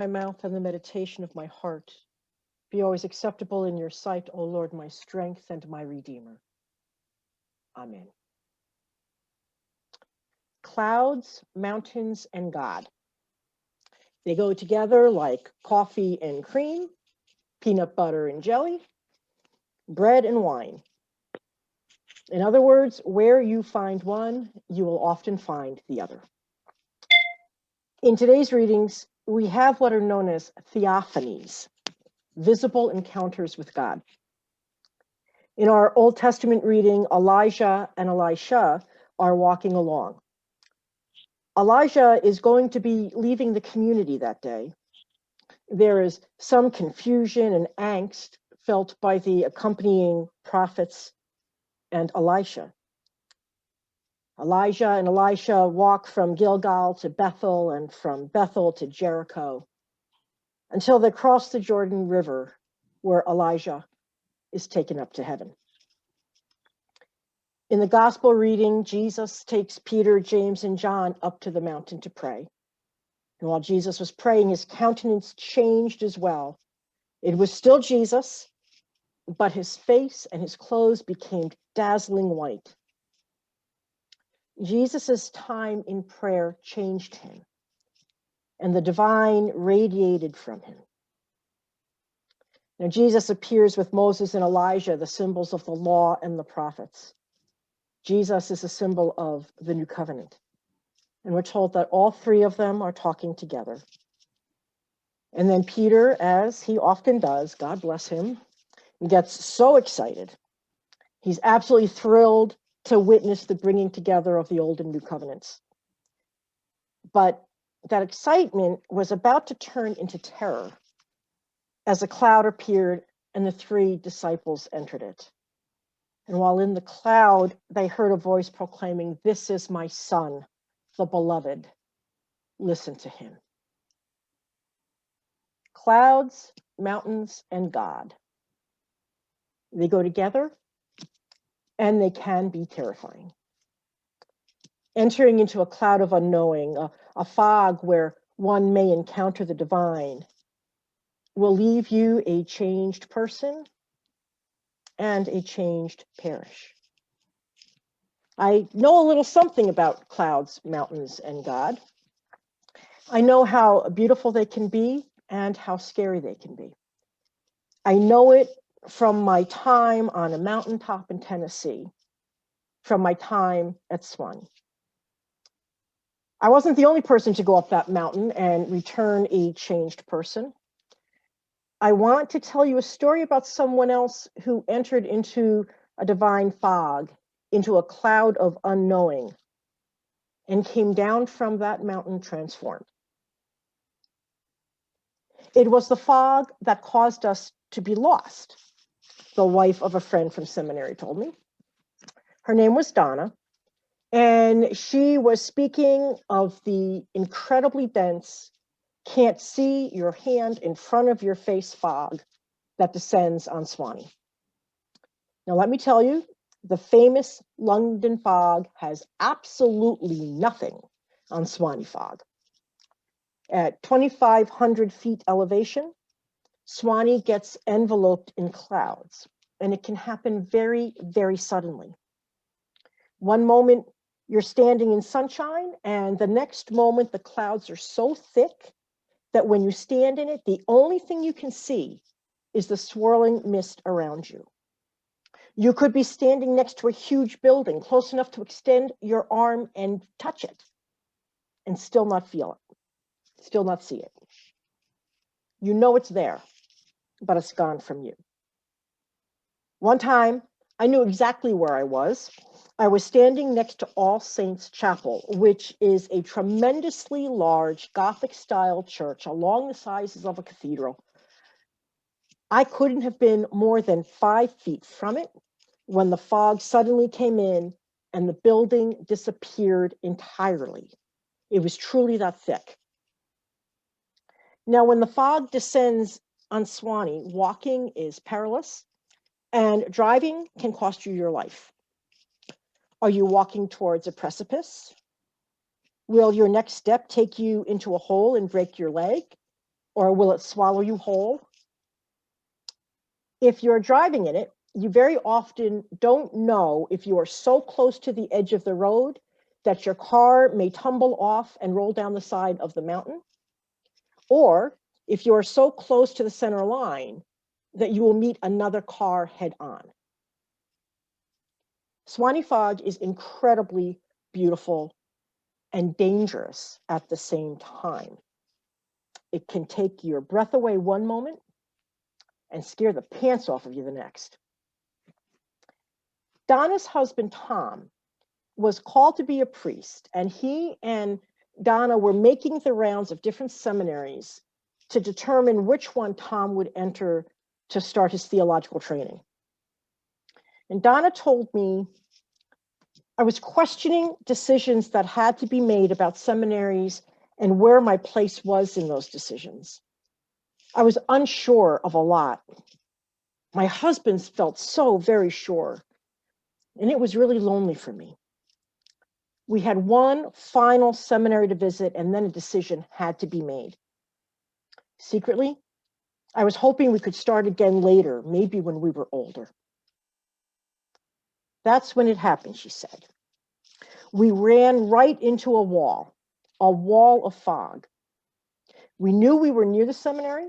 my mouth and the meditation of my heart be always acceptable in your sight, O Lord, my strength and my Redeemer. Amen. Clouds, mountains, and God. They go together like coffee and cream, peanut butter and jelly, bread and wine. In other words, where you find one, you will often find the other. In today's readings, we have what are known as theophanies, visible encounters with God. In our Old Testament reading, Elijah and Elisha are walking along. Elijah is going to be leaving the community that day. There is some confusion and angst felt by the accompanying prophets and Elisha. Elijah and Elisha walk from Gilgal to Bethel and from Bethel to Jericho until they cross the Jordan River, where Elijah is taken up to heaven. In the gospel reading, Jesus takes Peter, James, and John up to the mountain to pray. And while Jesus was praying, his countenance changed as well. It was still Jesus, but his face and his clothes became dazzling white. Jesus' time in prayer changed him, and the divine radiated from him. Now, Jesus appears with Moses and Elijah, the symbols of the law and the prophets. Jesus is a symbol of the new covenant. And we're told that all three of them are talking together. And then Peter, as he often does, God bless him, gets so excited. He's absolutely thrilled to witness the bringing together of the old and new covenants. But that excitement was about to turn into terror as a cloud appeared and the three disciples entered it. And while in the cloud, they heard a voice proclaiming, "This is my son, the beloved. Listen to him." Clouds, mountains, and God. They go together, and they can be terrifying. Entering into a cloud of unknowing, a fog where one may encounter the divine, will leave you a changed person and a changed parish. I know a little something about clouds, mountains, and God. I know how beautiful they can be and how scary they can be. I know it from my time on a mountaintop in Tennessee, from my time at Swan. I wasn't the only person to go up that mountain and return a changed person. I want to tell you a story about someone else who entered into a divine fog, into a cloud of unknowing, and came down from that mountain transformed. It was the fog that caused us to be lost, the wife of a friend from seminary told me. Her name was Donna, and she was speaking of the incredibly dense, can't see your hand in front of your face fog that descends on Swanee. Now, let me tell you, the famous London fog has absolutely nothing on Swanee fog. At 2,500 feet elevation, Swanee gets enveloped in clouds, and it can happen very, very suddenly. One moment you're standing in sunshine, and the next moment the clouds are so thick that when you stand in it, the only thing you can see is the swirling mist around you. You could be standing next to a huge building, close enough to extend your arm and touch it, and still not feel it, still not see it. You know it's there, but it's gone from you. One time, I knew exactly where I was. I was standing next to All Saints Chapel, which is a tremendously large Gothic-style church along the sizes of a cathedral. I couldn't have been more than 5 feet from it when the fog suddenly came in and the building disappeared entirely. It was truly that thick. Now, when the fog descends on Swanee, walking is perilous, and driving can cost you your life. Are you walking towards a precipice? Will your next step take you into a hole and break your leg? or will it swallow you whole? If you're driving in it, you very often don't know if you are so close to the edge of the road that your car may tumble off and roll down the side of the mountain, or if you are so close to the center line that you will meet another car head on. Swanee fog is incredibly beautiful and dangerous at the same time. It can take your breath away one moment and scare the pants off of you the next. Donna's husband, Tom, was called to be a priest, and he and Donna were making the rounds of different seminaries to determine which one Tom would enter to start his theological training. And Donna told me, I was questioning decisions that had to be made about seminaries and where my place was in those decisions. I was unsure of a lot. My husband felt so very sure, and it was really lonely for me. We had one final seminary to visit, and then a decision had to be made. Secretly, I was hoping we could start again later, maybe when we were older. That's when it happened, she said. We ran right into a wall of fog. We knew we were near the seminary,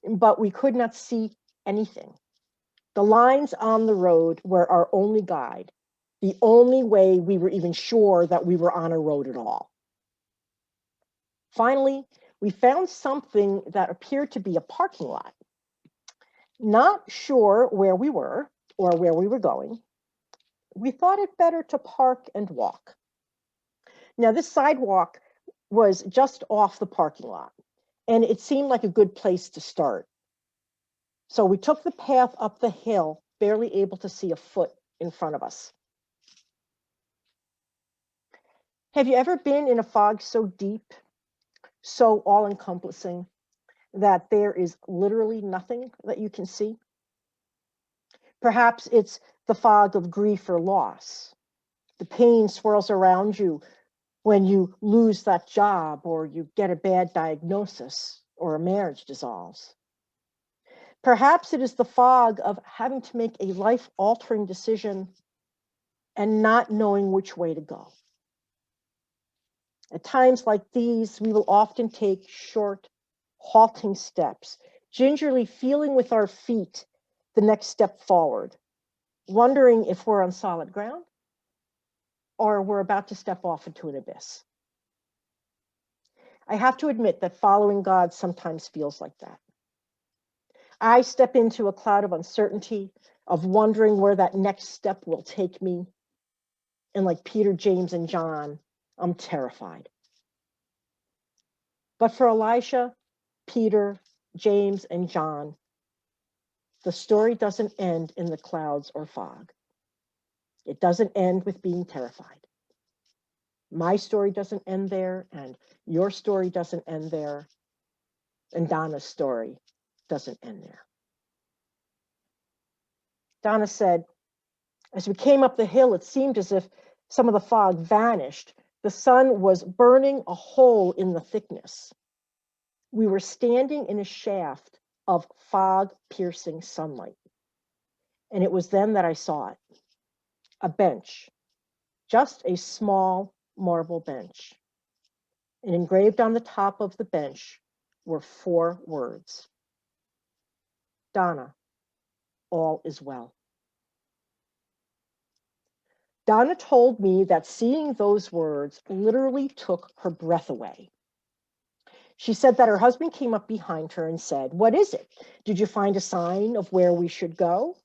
but we could not see anything. The lines on the road were our only guide, the only way we were even sure that we were on a road at all. Finally, we found something that appeared to be a parking lot. Not sure where we were or where we were going, we thought it better to park and walk. Now, this sidewalk was just off the parking lot, and it seemed like a good place to start. So we took the path up the hill, barely able to see a foot in front of us. Have you ever been in a fog so deep, so all-encompassing, that there is literally nothing that you can see? Perhaps it's the fog of grief or loss. The pain swirls around you when you lose that job, or you get a bad diagnosis, or a marriage dissolves. Perhaps it is the fog of having to make a life-altering decision and not knowing which way to go. At times like these, we will often take short, halting steps, gingerly feeling with our feet the next step forward, wondering if we're on solid ground or we're about to step off into an abyss. I have to admit that following God sometimes feels like that. I step into a cloud of uncertainty, of wondering where that next step will take me. And like Peter, James, and John, I'm terrified. But for Elisha, Peter, James, and John, the story doesn't end in the clouds or fog. It doesn't end with being terrified. My story doesn't end there, and your story doesn't end there, and Donna's story doesn't end there. Donna said, as we came up the hill, it seemed as if some of the fog vanished. The sun was burning a hole in the thickness. We were standing in a shaft of fog-piercing sunlight. And it was then that I saw it. A bench, just a small marble bench. And engraved on the top of the bench were 4 words. Donna, all is well. Donna told me that seeing those words literally took her breath away. She said that her husband came up behind her and said, "What is it? Did you find a sign of where we should go?"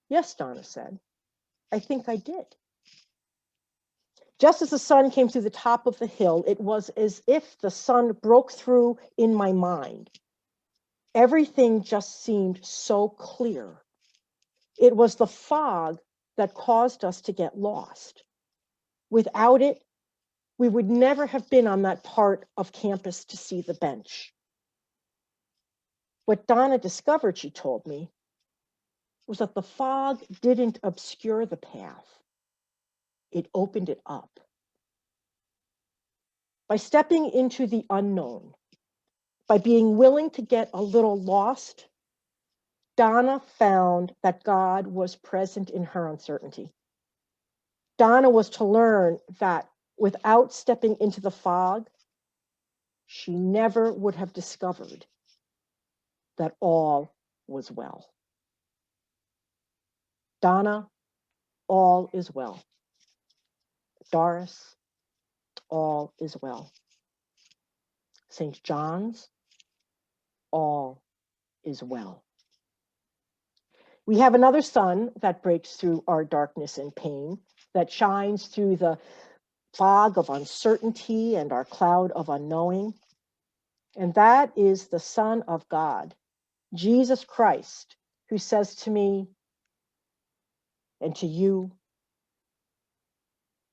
"Yes," Donna said, "I think I did." Just as the sun came through the top of the hill, it was as if the sun broke through in my mind. Everything just seemed so clear. It was the fog that caused us to get lost. Without it, we would never have been on that part of campus to see the bench. What Donna discovered, she told me, was that the fog didn't obscure the path. It opened it up. By stepping into the unknown, by being willing to get a little lost, Donna found that God was present in her uncertainty. Donna was to learn that without stepping into the fog, she never would have discovered that all was well. Donna, all is well. Doris, all is well. St. John's, all is well. We have another sun that breaks through our darkness and pain, that shines through the fog of uncertainty and our cloud of unknowing. And that is the Son of God, Jesus Christ, who says to me and to you,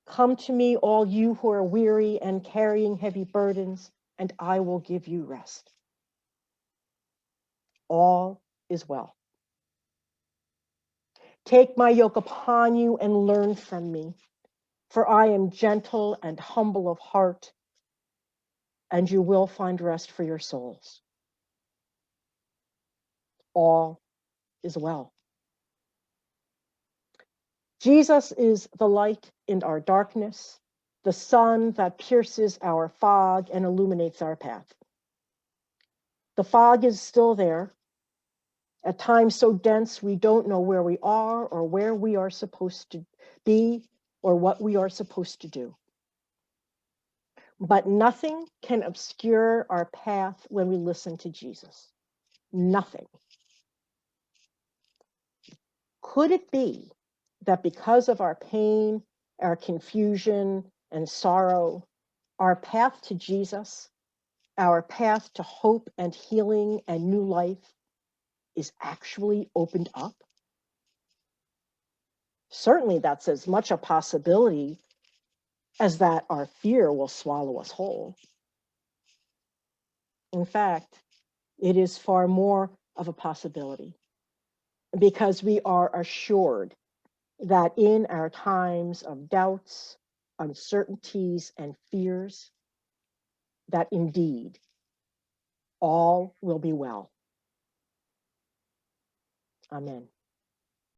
"Come to me, all you who are weary and carrying heavy burdens, and I will give you rest." All is well. Take my yoke upon you and learn from me, for I am gentle and humble of heart, and you will find rest for your souls. All is well. Jesus is the light in our darkness, the sun that pierces our fog and illuminates our path. The fog is still there, at times so dense we don't know where we are or where we are supposed to be or what we are supposed to do. But nothing can obscure our path when we listen to Jesus. Nothing. Could it be that because of our pain, our confusion, and sorrow, our path to Jesus, our path to hope and healing and new life is actually opened up? Certainly that's as much a possibility as that our fear will swallow us whole. In fact, it is far more of a possibility because we are assured that in our times of doubts, uncertainties, and fears, that indeed all will be well. Amen.